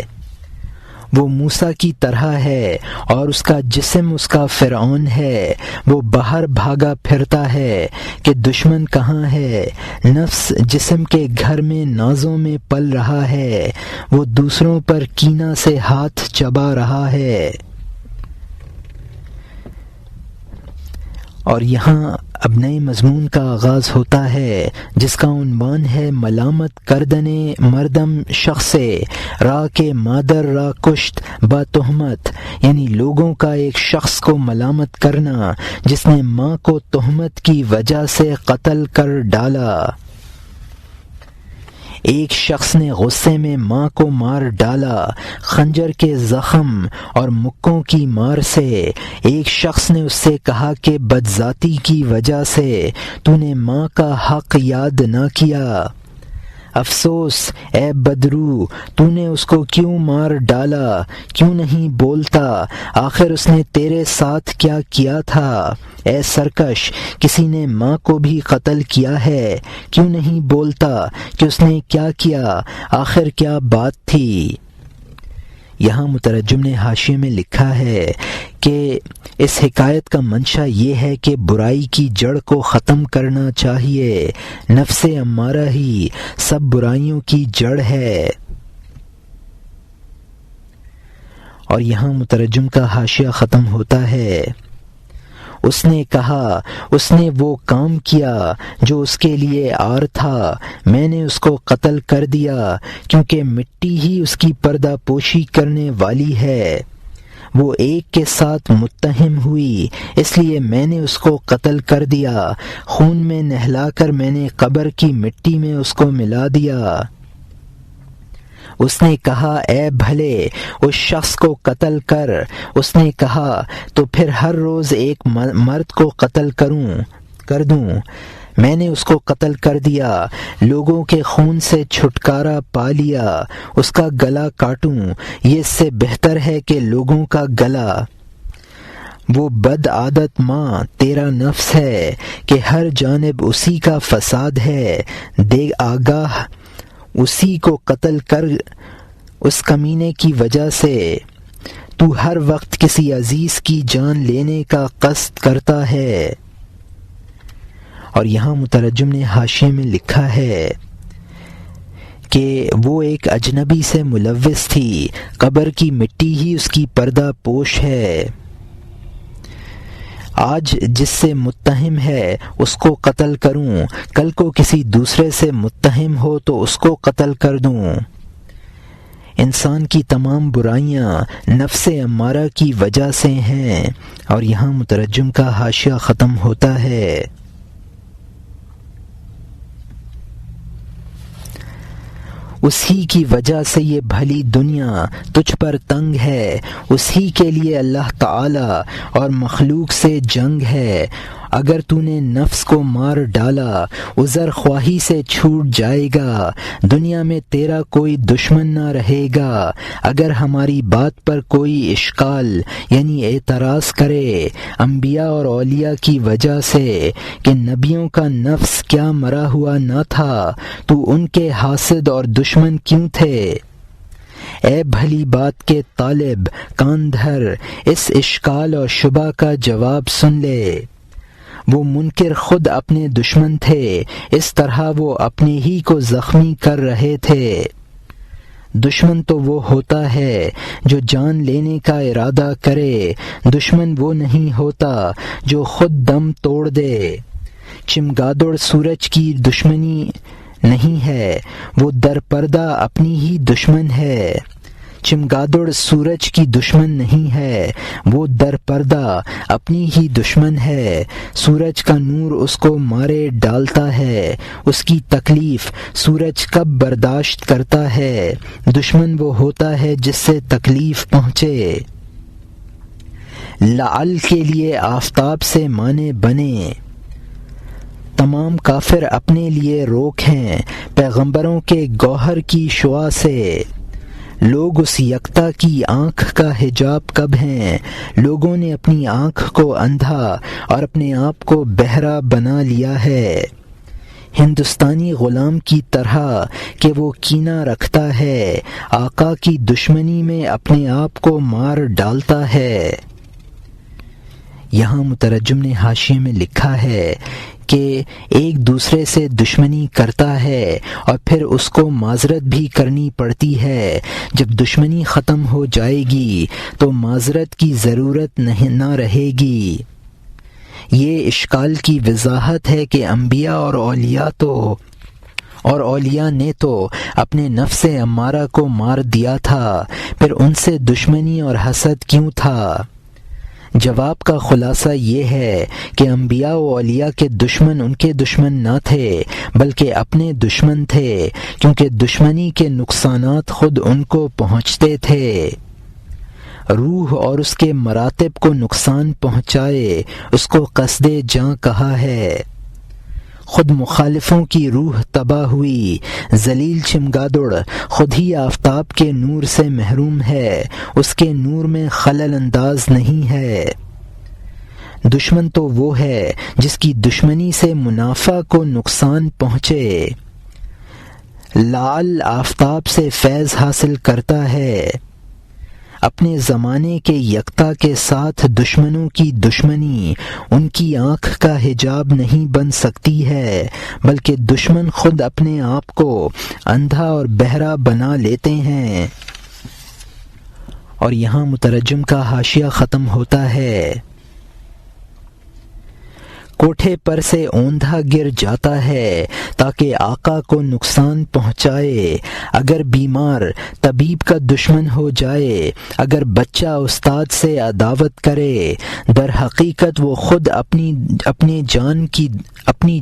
وہ موسیٰ کی طرح ہے اور اس کا جسم اس کا فرعون ہے، وہ باہر بھاگا پھرتا ہے کہ دشمن کہاں ہے، نفس جسم کے گھر میں نازوں میں پل رہا ہے، وہ دوسروں پر کینہ سے ہاتھ چبا رہا ہے۔ اور یہاں اب نئے مضمون کا آغاز ہوتا ہے جس کا عنوان ہے ملامت کردنے مردم شخص را کے مادر را کشت با تہمت، یعنی لوگوں کا ایک شخص کو ملامت کرنا جس نے ماں کو تہمت کی وجہ سے قتل کر ڈالا۔ ایک شخص نے غصے میں ماں کو مار ڈالا خنجر کے زخم اور مکوں کی مار سے۔ ایک شخص نے اس سے کہا کہ بدذاتی کی وجہ سے تو نے ماں کا حق یاد نہ کیا، افسوس اے بدرو، تو نے اس کو کیوں مار ڈالا، کیوں نہیں بولتا، آخر اس نے تیرے ساتھ کیا کیا تھا، اے سرکش، کسی نے ماں کو بھی قتل کیا ہے، کیوں نہیں بولتا کہ اس نے کیا کیا، آخر کیا بات تھی۔ یہاں مترجم نے حاشیے میں لکھا ہے کہ اس حکایت کا منشا یہ ہے کہ برائی کی جڑ کو ختم کرنا چاہیے، نفس امارہ ہی سب برائیوں کی جڑ ہے۔ اور یہاں مترجم کا حاشیہ ختم ہوتا ہے۔ اس نے کہا اس نے وہ کام کیا جو اس کے لیے عار تھا، میں نے اس کو قتل کر دیا کیونکہ مٹی ہی اس کی پردہ پوشی کرنے والی ہے، وہ ایک کے ساتھ متہم ہوئی اس لیے میں نے اس کو قتل کر دیا، خون میں نہلا کر میں نے قبر کی مٹی میں اس کو ملا دیا۔ اس نے کہا اے بھلے اس شخص کو قتل کر، اس نے کہا تو پھر ہر روز ایک مرد کو قتل کر دوں، میں نے اس کو قتل کر دیا، لوگوں کے خون سے چھٹکارا پا لیا، اس کا گلا کاٹوں، یہ اس سے بہتر ہے کہ لوگوں کا گلا۔ وہ بد عادت ماں تیرا نفس ہے کہ ہر جانب اسی کا فساد ہے، دے آگاہ اسی کو قتل کر، اس کمینے کی وجہ سے تو ہر وقت کسی عزیز کی جان لینے کا قصد کرتا ہے۔ اور یہاں مترجم نے حاشیے میں لکھا ہے کہ وہ ایک اجنبی سے ملوث تھی، قبر کی مٹی ہی اس کی پردہ پوش ہے، آج جس سے متہم ہے اس کو قتل کروں، کل کو کسی دوسرے سے متہم ہو تو اس کو قتل کر دوں۔ انسان کی تمام برائیاں نفس امارہ کی وجہ سے ہیں۔ اور یہاں مترجم کا حاشیہ ختم ہوتا ہے۔ اسی کی وجہ سے یہ بھلی دنیا تجھ پر تنگ ہے، اسی کے لیے اللہ تعالی اور مخلوق سے جنگ ہے، اگر تو نے نفس کو مار ڈالا عذر خواہی سے چھوٹ جائے گا، دنیا میں تیرا کوئی دشمن نہ رہے گا، اگر ہماری بات پر کوئی اشکال یعنی اعتراض کرے انبیاء اور اولیاء کی وجہ سے کہ نبیوں کا نفس کیا مرا ہوا نہ تھا تو ان کے حاسد اور دشمن کیوں تھے؟ اے بھلی بات کے طالب کان دھر، اس اشکال اور شبہ کا جواب سن لے۔ وہ منکر خود اپنے دشمن تھے، اس طرح وہ اپنے ہی کو زخمی کر رہے تھے۔ دشمن تو وہ ہوتا ہے جو جان لینے کا ارادہ کرے، دشمن وہ نہیں ہوتا جو خود دم توڑ دے۔ چمگادڑ سورج کی دشمنی نہیں ہے، وہ در پردہ اپنی ہی دشمن ہے۔ چمگادڑ سورج کی دشمن نہیں ہے، وہ در پردہ اپنی ہی دشمن ہے۔ سورج کا نور اس کو مارے ڈالتا ہے، اس کی تکلیف سورج کب برداشت کرتا ہے؟ دشمن وہ ہوتا ہے جس سے تکلیف پہنچے۔ لعل کے لیے آفتاب سے مانے بنے، تمام کافر اپنے لیے روک ہیں پیغمبروں کے گوہر کی شعاع سے۔ لوگ اس یکتا کی آنکھ کا حجاب کب ہیں؟ لوگوں نے اپنی آنکھ کو اندھا اور اپنے آپ کو بہرا بنا لیا ہے، ہندوستانی غلام کی طرح کہ وہ کینہ رکھتا ہے، آقا کی دشمنی میں اپنے آپ کو مار ڈالتا ہے۔ یہاں مترجم نے حاشیے میں لکھا ہے کہ ایک دوسرے سے دشمنی کرتا ہے اور پھر اس کو معذرت بھی کرنی پڑتی ہے۔ جب دشمنی ختم ہو جائے گی تو معذرت کی ضرورت نہ رہے گی۔ یہ اشکال کی وضاحت ہے کہ انبیاء اور اولیاء نے تو اپنے نفس امارہ کو مار دیا تھا، پھر ان سے دشمنی اور حسد کیوں تھا؟ جواب کا خلاصہ یہ ہے کہ انبیاء و اولیاء کے دشمن ان کے دشمن نہ تھے بلکہ اپنے دشمن تھے، کیونکہ دشمنی کے نقصانات خود ان کو پہنچتے تھے۔ روح اور اس کے مراتب کو نقصان پہنچائے اس کو قصد جاں کہا ہے۔ خود مخالفوں کی روح تباہ ہوئی، ذلیل چمگادڑ خود ہی آفتاب کے نور سے محروم ہے، اس کے نور میں خلل انداز نہیں ہے۔ دشمن تو وہ ہے جس کی دشمنی سے منافع کو نقصان پہنچے۔ لعل آفتاب سے فیض حاصل کرتا ہے۔ اپنے زمانے کے یکتا کے ساتھ دشمنوں کی دشمنی ان کی آنکھ کا حجاب نہیں بن سکتی ہے، بلکہ دشمن خود اپنے آپ کو اندھا اور بہرا بنا لیتے ہیں۔ اور یہاں مترجم کا حاشیہ ختم ہوتا ہے۔ کوٹھے پر سے اوندھا گر جاتا ہے تاکہ آقا کو نقصان پہنچائے۔ اگر بیمار طبیب کا دشمن ہو جائے، اگر بچہ استاد سے عداوت کرے، در حقیقت وہ خود اپنی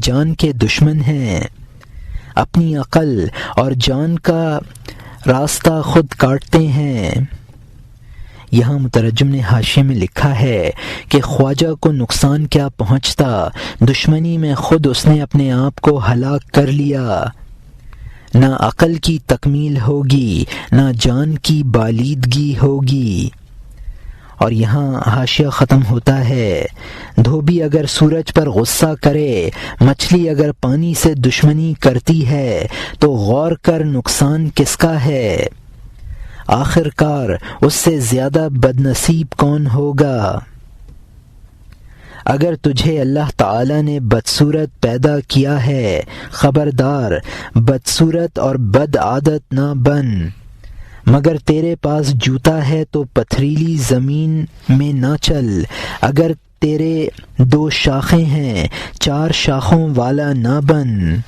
جان کے دشمن ہیں، اپنی عقل اور جان کا راستہ خود کاٹتے ہیں۔ یہاں مترجم نے حاشیے میں لکھا ہے کہ خواجہ کو نقصان کیا پہنچتا، دشمنی میں خود اس نے اپنے آپ کو ہلاک کر لیا۔ نہ عقل کی تکمیل ہوگی، نہ جان کی بالیدگی ہوگی۔ اور یہاں حاشیہ ختم ہوتا ہے۔ دھوبی اگر سورج پر غصہ کرے، مچھلی اگر پانی سے دشمنی کرتی ہے تو غور کر نقصان کس کا ہے؟ آخر کار اس سے زیادہ بد نصیب کون ہوگا؟ اگر تجھے اللہ تعالی نے بدصورت پیدا کیا ہے، خبردار بدصورت اور بد عادت نہ بن، مگر تیرے پاس جوتا ہے تو پتھریلی زمین میں نہ چل، اگر تیرے 2 شاخیں ہیں 4 شاخوں والا نہ بن۔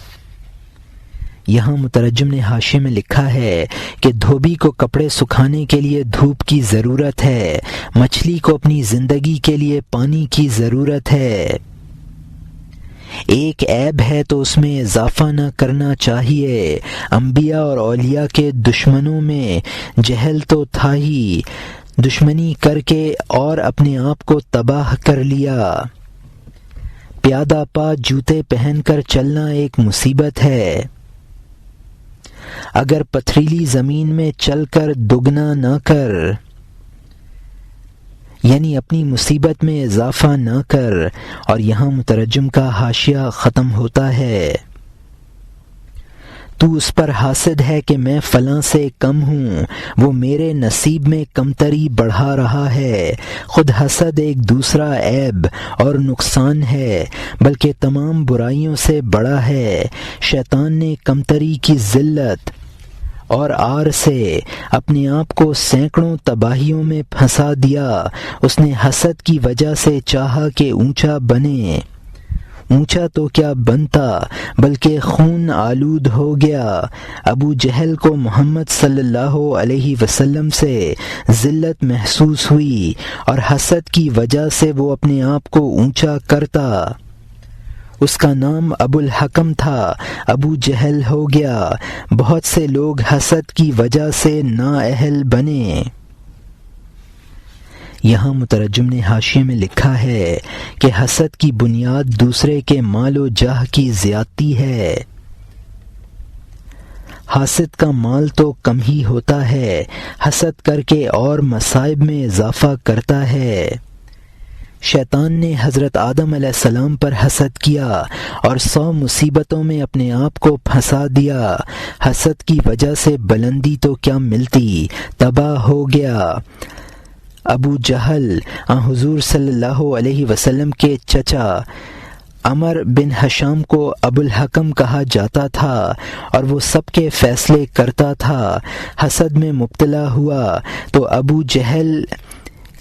یہاں مترجم نے حاشیے میں لکھا ہے کہ دھوبی کو کپڑے سکھانے کے لیے دھوپ کی ضرورت ہے، مچھلی کو اپنی زندگی کے لیے پانی کی ضرورت ہے۔ ایک عیب ہے تو اس میں اضافہ نہ کرنا چاہیے۔ انبیاء اور اولیاء کے دشمنوں میں جہل تو تھا ہی، دشمنی کر کے اور اپنے آپ کو تباہ کر لیا۔ پیادہ پا جوتے پہن کر چلنا ایک مصیبت ہے۔ اگر پتھریلی زمین میں چل کر دگنا نہ کر، یعنی اپنی مصیبت میں اضافہ نہ کر۔ اور یہاں مترجم کا حاشیہ ختم ہوتا ہے۔ تو اس پر حاسد ہے کہ میں فلاں سے کم ہوں، وہ میرے نصیب میں کمتری بڑھا رہا ہے۔ خود حسد ایک دوسرا عیب اور نقصان ہے، بلکہ تمام برائیوں سے بڑا ہے۔ شیطان نے کمتری کی ذلت اور عار سے اپنے آپ کو سینکڑوں تباہیوں میں پھنسا دیا۔ اس نے حسد کی وجہ سے چاہا کہ اونچا بنے، اونچا تو کیا بنتا بلکہ خون آلود ہو گیا۔ ابو جہل کو محمد صلی اللہ علیہ وسلم سے ذلت محسوس ہوئی اور حسد کی وجہ سے وہ اپنے آپ کو اونچا کرتا۔ اس کا نام ابو الحکم تھا، ابو جہل ہو گیا۔ بہت سے لوگ حسد کی وجہ سے نااہل بنے۔ یہاں مترجم نے حاشیے میں لکھا ہے کہ حسد کی بنیاد دوسرے کے مال و جاہ کی زیادتی ہے۔ حاسد کا مال تو کم ہی ہوتا ہے، حسد کر کے اور مصائب میں اضافہ کرتا ہے۔ شیطان نے حضرت آدم علیہ السلام پر حسد کیا اور 100 مصیبتوں میں اپنے آپ کو پھنسا دیا۔ حسد کی وجہ سے بلندی تو کیا ملتی، تباہ ہو گیا۔ ابو جہل حضور صلی اللہ علیہ وسلم کے چچا عمر بن ہشام کو ابو الحکم کہا جاتا تھا اور وہ سب کے فیصلے کرتا تھا۔ حسد میں مبتلا ہوا تو ابو جہل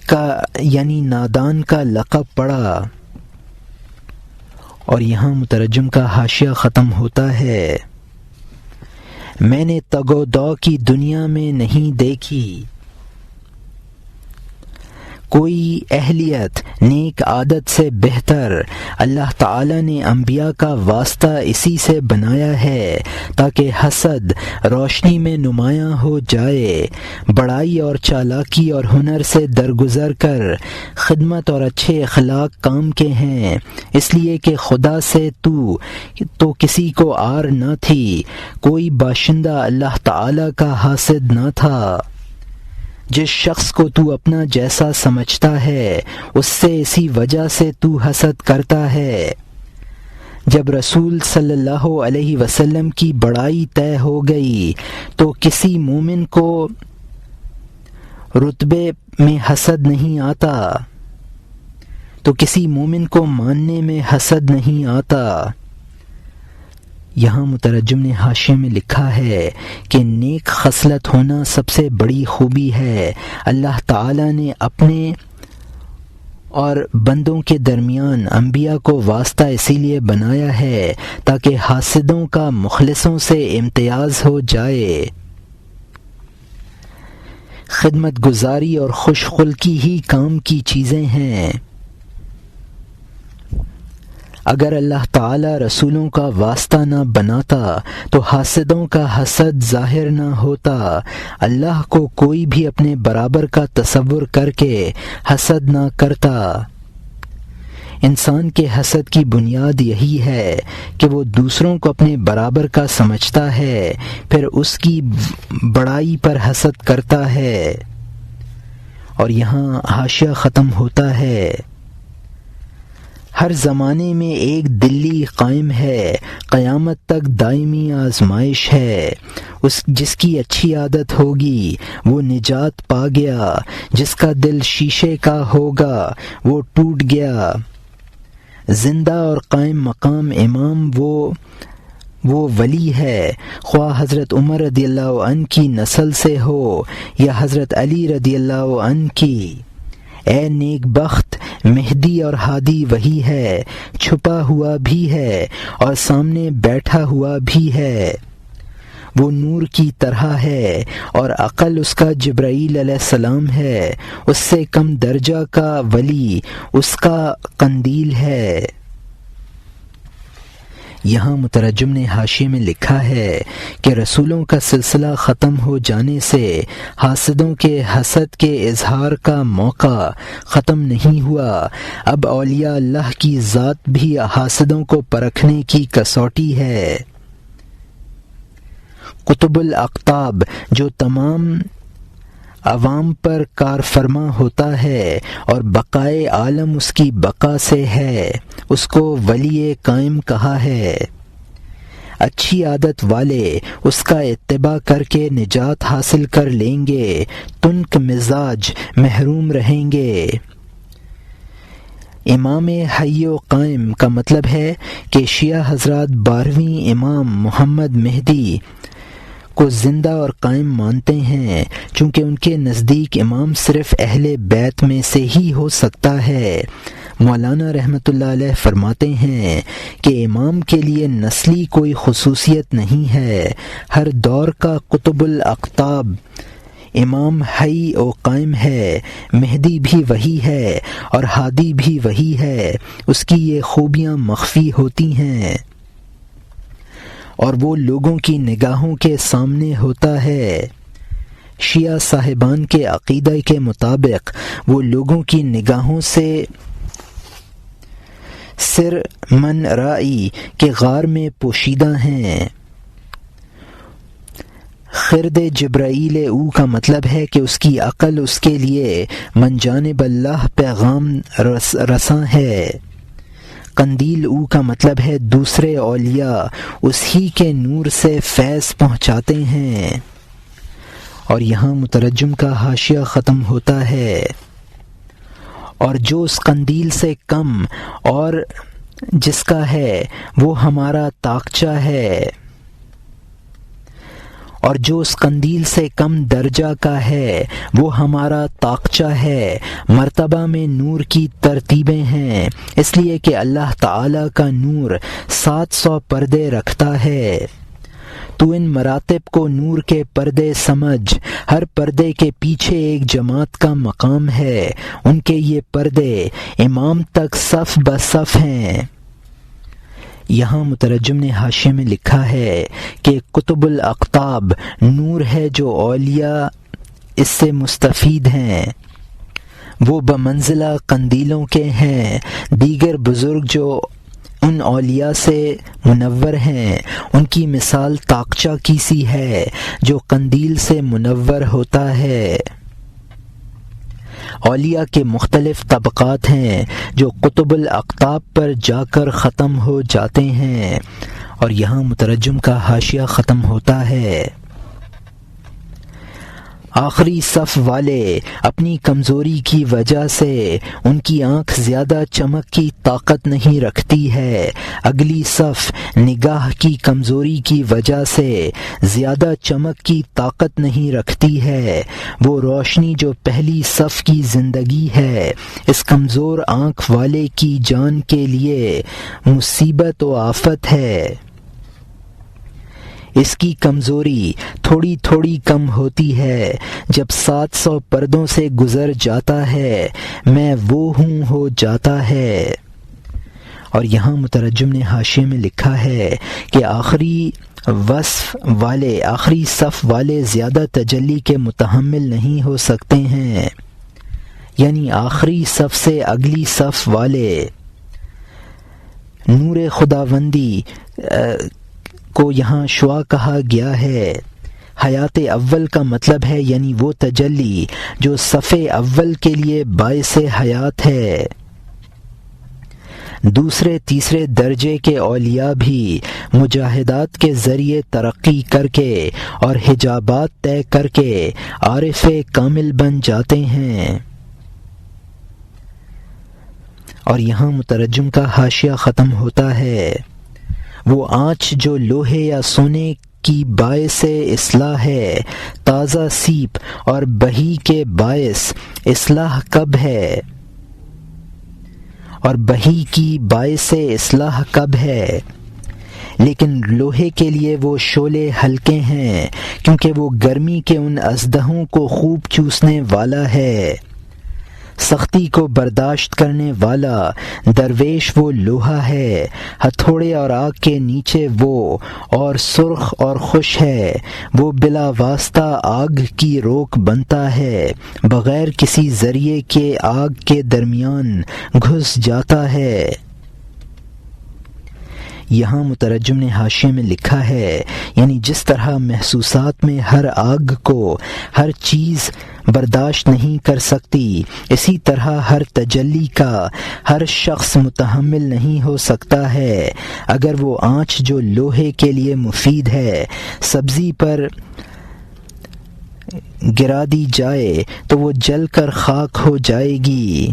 کا یعنی نادان کا لقب پڑا۔ اور یہاں مترجم کا حاشیہ ختم ہوتا ہے۔ میں نے تگ و دو کی دنیا میں نہیں دیکھی کوئی اہلیت نیک عادت سے بہتر۔ اللہ تعالیٰ نے انبیاء کا واسطہ اسی سے بنایا ہے تاکہ حسد روشنی میں نمایاں ہو جائے، بڑائی اور چالاکی اور ہنر سے درگزر کر خدمت اور اچھے اخلاق کام کے ہیں، اس لیے کہ خدا سے تو کسی کو آر نہ تھی، کوئی باشندہ اللہ تعالیٰ کا حاسد نہ تھا۔ جس شخص کو تو اپنا جیسا سمجھتا ہے اس سے اسی وجہ سے تو حسد کرتا ہے۔ جب رسول صلی اللہ علیہ وسلم کی بڑائی طے ہو گئی تو کسی مومن کو رتبے میں حسد نہیں آتا، تو کسی مومن کو ماننے میں حسد نہیں آتا۔ یہاں مترجم نے حاشیے میں لکھا ہے کہ نیک خصلت ہونا سب سے بڑی خوبی ہے۔ اللہ تعالیٰ نے اپنے اور بندوں کے درمیان انبیاء کو واسطہ اسی لیے بنایا ہے تاکہ حاسدوں کا مخلصوں سے امتیاز ہو جائے۔ خدمت گزاری اور خوش خلقی ہی کام کی چیزیں ہیں۔ اگر اللہ تعالیٰ رسولوں کا واسطہ نہ بناتا تو حاسدوں کا حسد ظاہر نہ ہوتا۔ اللہ کو کوئی بھی اپنے برابر کا تصور کر کے حسد نہ کرتا۔ انسان کے حسد کی بنیاد یہی ہے کہ وہ دوسروں کو اپنے برابر کا سمجھتا ہے، پھر اس کی بڑائی پر حسد کرتا ہے۔ اور یہاں حاشیہ ختم ہوتا ہے۔ ہر زمانے میں ایک دلی قائم ہے، قیامت تک دائمی آزمائش ہے۔ جس کی اچھی عادت ہوگی وہ نجات پا گیا، جس کا دل شیشے کا ہوگا وہ ٹوٹ گیا۔ زندہ اور قائم مقام امام وہ ولی ہے، خواہ حضرت عمر رضی اللہ عنہ کی نسل سے ہو یا حضرت علی رضی اللہ عنہ کی۔ اے نیک بخت، مہدی اور ہادی وہی ہے، چھپا ہوا بھی ہے اور سامنے بیٹھا ہوا بھی ہے۔ وہ نور کی طرح ہے اور عقل اس کا جبرائیل علیہ السلام ہے، اس سے کم درجہ کا ولی اس کا قندیل ہے۔ یہاں مترجم نے حاشیے میں لکھا ہے کہ رسولوں کا سلسلہ ختم ہو جانے سے حاسدوں کے حسد کے اظہار کا موقع ختم نہیں ہوا۔ اب اولیاء اللہ کی ذات بھی حاسدوں کو پرکھنے کی کسوٹی ہے۔ قطب الاقطاب جو تمام عوام پر کار فرما ہوتا ہے اور بقائے عالم اس کی بقا سے ہے، اس کو ولی قائم کہا ہے۔ اچھی عادت والے اس کا اتباع کر کے نجات حاصل کر لیں گے، تنک مزاج محروم رہیں گے۔ امام حی و قائم کا مطلب ہے کہ شیعہ حضرات 12ویں امام محمد مہدی کو زندہ اور قائم مانتے ہیں، چونکہ ان کے نزدیک امام صرف اہل بیت میں سے ہی ہو سکتا ہے۔ مولانا رحمۃ اللہ علیہ فرماتے ہیں کہ امام کے لیے نسلی کوئی خصوصیت نہیں ہے، ہر دور کا قطب الاقطاب امام حی و قائم ہے، مہدی بھی وہی ہے اور ہادی بھی وہی ہے، اس کی یہ خوبیاں مخفی ہوتی ہیں اور وہ لوگوں کی نگاہوں کے سامنے ہوتا ہے۔ شیعہ صاحبان کے عقیدہ کے مطابق وہ لوگوں کی نگاہوں سے سر من رائی کے غار میں پوشیدہ ہیں۔ خرد جبرائیل او کا مطلب ہے کہ اس کی عقل اس کے لیے من جانب اللہ پیغام رساں ہے۔ قندیل او کا مطلب ہے دوسرے اولیاء اس ہی کے نور سے فیض پہنچاتے ہیں۔ اور یہاں مترجم کا حاشیہ ختم ہوتا ہے۔ اور جو اس قندیل سے کم اور جس کا ہے وہ ہمارا طاقچہ ہے، اور جو اس قندیل سے کم درجہ کا ہے وہ ہمارا طاقچہ ہے۔ مرتبہ میں نور کی ترتیبیں ہیں، اس لیے کہ اللہ تعالی کا نور 700 پردے رکھتا ہے۔ تو ان مراتب کو نور کے پردے سمجھ۔ ہر پردے کے پیچھے ایک جماعت کا مقام ہے، ان کے یہ پردے امام تک صف بصف ہیں۔ یہاں مترجم نے حاشیے میں لکھا ہے کہ کتب الاقطاب نور ہے جو اولیاء اس سے مستفید ہیں، وہ بمنزلہ قندیلوں کے ہیں۔ دیگر بزرگ جو ان اولیاء سے منور ہیں ان کی مثال طاقچہ کی سی ہے جو قندیل سے منور ہوتا ہے۔ اولیاء کے مختلف طبقات ہیں جو قطب الاقطاب پر جا کر ختم ہو جاتے ہیں۔ اور یہاں مترجم کا حاشیہ ختم ہوتا ہے۔ آخری صف والے اپنی کمزوری کی وجہ سے ان کی آنکھ زیادہ چمک کی طاقت نہیں رکھتی ہے، اگلی صف نگاہ کی کمزوری کی وجہ سے زیادہ چمک کی طاقت نہیں رکھتی ہے۔ وہ روشنی جو پہلی صف کی زندگی ہے اس کمزور آنکھ والے کی جان کے لیے مصیبت و آفت ہے۔ اس کی کمزوری تھوڑی تھوڑی کم ہوتی ہے، جب 700 پردوں سے گزر جاتا ہے میں وہ ہوں ہو جاتا ہے۔ اور یہاں مترجم نے حاشیے میں لکھا ہے کہ آخری صف والے زیادہ تجلی کے متحمل نہیں ہو سکتے ہیں، یعنی آخری صف سے اگلی صف والے نور خداوندی کو یہاں شعاع کہا گیا ہے۔ حیات اول کا مطلب ہے یعنی وہ تجلی جو صف اول کے لیے باعث حیات ہے۔ دوسرے تیسرے درجے کے اولیاء بھی مجاہدات کے ذریعے ترقی کر کے اور حجابات طے کر کے عارف کامل بن جاتے ہیں۔ اور یہاں مترجم کا حاشیہ ختم ہوتا ہے۔ وہ آنچ جو لوہے یا سونے کی باعث اصلاح ہے، تازہ سیپ اور بہی کے باعث اصلاح کب ہے، اور بہی کی باعث اصلاح کب ہے؟ لیکن لوہے کے لیے وہ شعلے ہلکے ہیں کیونکہ وہ گرمی کے ان ازدہوں کو خوب چوسنے والا ہے۔ سختی کو برداشت کرنے والا درویش وہ لوہا ہے، ہتھوڑے اور آگ کے نیچے وہ اور سرخ اور خوش ہے۔ وہ بلا واسطہ آگ کی روک بنتا ہے، بغیر کسی ذریعے کے آگ کے درمیان گھس جاتا ہے۔ یہاں مترجم نے حاشیے میں لکھا ہے یعنی جس طرح محسوسات میں ہر آگ کو ہر چیز برداشت نہیں کر سکتی، اسی طرح ہر تجلی کا ہر شخص متحمل نہیں ہو سکتا ہے۔ اگر وہ آنچ جو لوہے کے لیے مفید ہے سبزی پر گرا دی جائے تو وہ جل کر خاک ہو جائے گی۔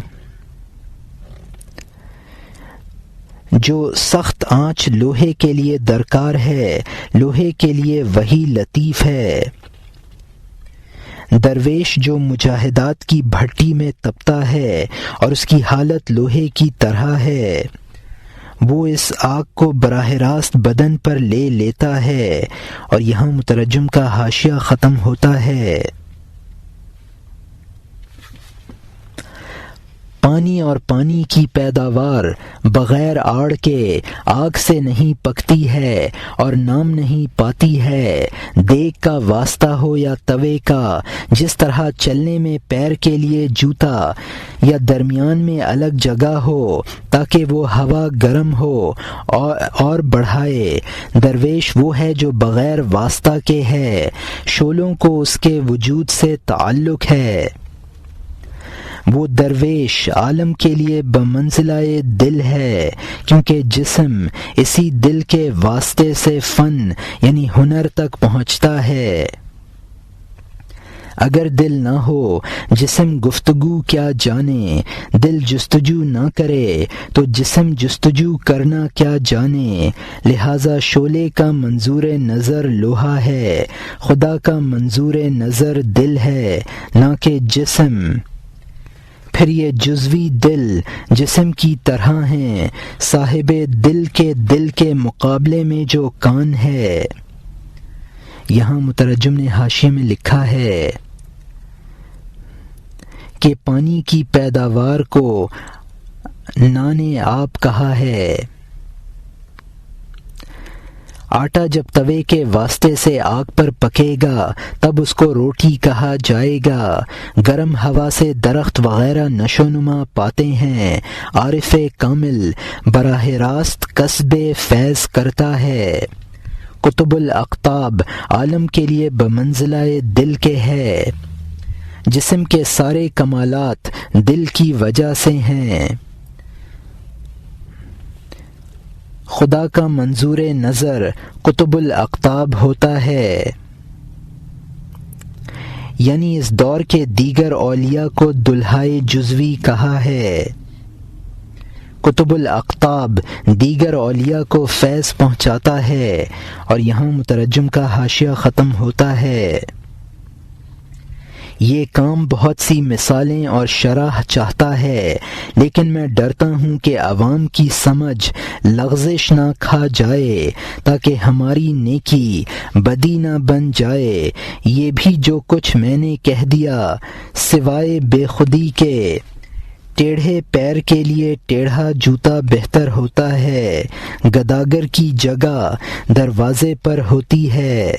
جو سخت آنچ لوہے کے لیے درکار ہے، لوہے کے لیے وہی لطیف ہے۔ درویش جو مجاہدات کی بھٹی میں تپتا ہے اور اس کی حالت لوہے کی طرح ہے، وہ اس آگ کو براہ راست بدن پر لے لیتا ہے۔ اور یہاں مترجم کا حاشیہ ختم ہوتا ہے۔ پانی اور پانی کی پیداوار بغیر آڑ کے آگ سے نہیں پکتی ہے اور نام نہیں پاتی ہے۔ دیگ کا واسطہ ہو یا توے کا، جس طرح چلنے میں پیر کے لیے جوتا یا درمیان میں الگ جگہ ہو تاکہ وہ ہوا گرم ہو اور بڑھائے، درویش وہ ہے جو بغیر واسطہ کے ہے، شعلوں کو اس کے وجود سے تعلق ہے۔ وہ درویش عالم کے لیے بمنزلہ دل ہے، کیونکہ جسم اسی دل کے واسطے سے فن یعنی ہنر تک پہنچتا ہے۔ اگر دل نہ ہو جسم گفتگو کیا جانے، دل جستجو نہ کرے تو جسم جستجو کرنا کیا جانے۔ لہذا شعلے کا منظور نظر لوہا ہے، خدا کا منظور نظر دل ہے، نہ کہ جسم۔ پھر یہ جزوی دل جسم کی طرح ہیں، صاحب دل کے مقابلے میں جو کان ہے۔ یہاں مترجم نے حاشیے میں لکھا ہے کہ پانی کی پیداوار کو نان آپ کہا ہے۔ آٹا جب توے کے واسطے سے آگ پر پکے گا تب اس کو روٹی کہا جائے گا۔ گرم ہوا سے درخت وغیرہ نشو نما پاتے ہیں۔ عارف کامل براہ راست کسب فیض کرتا ہے۔ قطب الاقطاب عالم کے لیے بمنزلہ دل کے ہے۔ جسم کے سارے کمالات دل کی وجہ سے ہیں۔ خدا کا منظور نظر قطب الاقطاب ہوتا ہے، یعنی اس دور کے دیگر اولیاء کو دلہائے جزوی کہا ہے۔ قطب الاقطاب دیگر اولیاء کو فیض پہنچاتا ہے۔ اور یہاں مترجم کا حاشیہ ختم ہوتا ہے۔ یہ کام بہت سی مثالیں اور شرح چاہتا ہے، لیکن میں ڈرتا ہوں کہ عوام کی سمجھ لغزش نہ کھا جائے، تاکہ ہماری نیکی بدی نہ بن جائے۔ یہ بھی جو کچھ میں نے کہہ دیا، سوائے بے خودی کے، ٹیڑھے پیر کے لیے ٹیڑھا جوتا بہتر ہوتا ہے۔ گداگر کی جگہ دروازے پر ہوتی ہے۔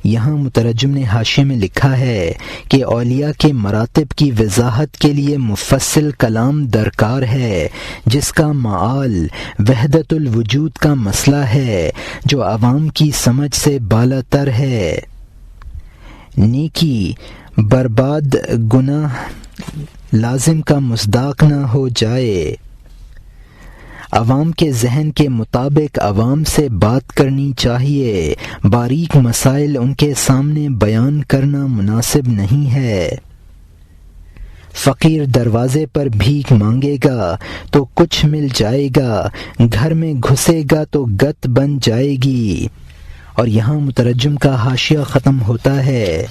یہاں مترجم نے حاشیے میں لکھا ہے کہ اولیاء کے مراتب کی وضاحت کے لیے مفصل کلام درکار ہے، جس کا معال وحدت الوجود کا مسئلہ ہے، جو عوام کی سمجھ سے بالا تر ہے۔ نیکی برباد گناہ لازم کا مصداق نہ ہو جائے۔ عوام کے ذہن کے مطابق عوام سے بات کرنی چاہیے، باریک مسائل ان کے سامنے بیان کرنا مناسب نہیں ہے۔ فقیر دروازے پر بھیک مانگے گا تو کچھ مل جائے گا، گھر میں گھسے گا تو گت بن جائے گی۔ اور یہاں مترجم کا حاشیہ ختم ہوتا ہے۔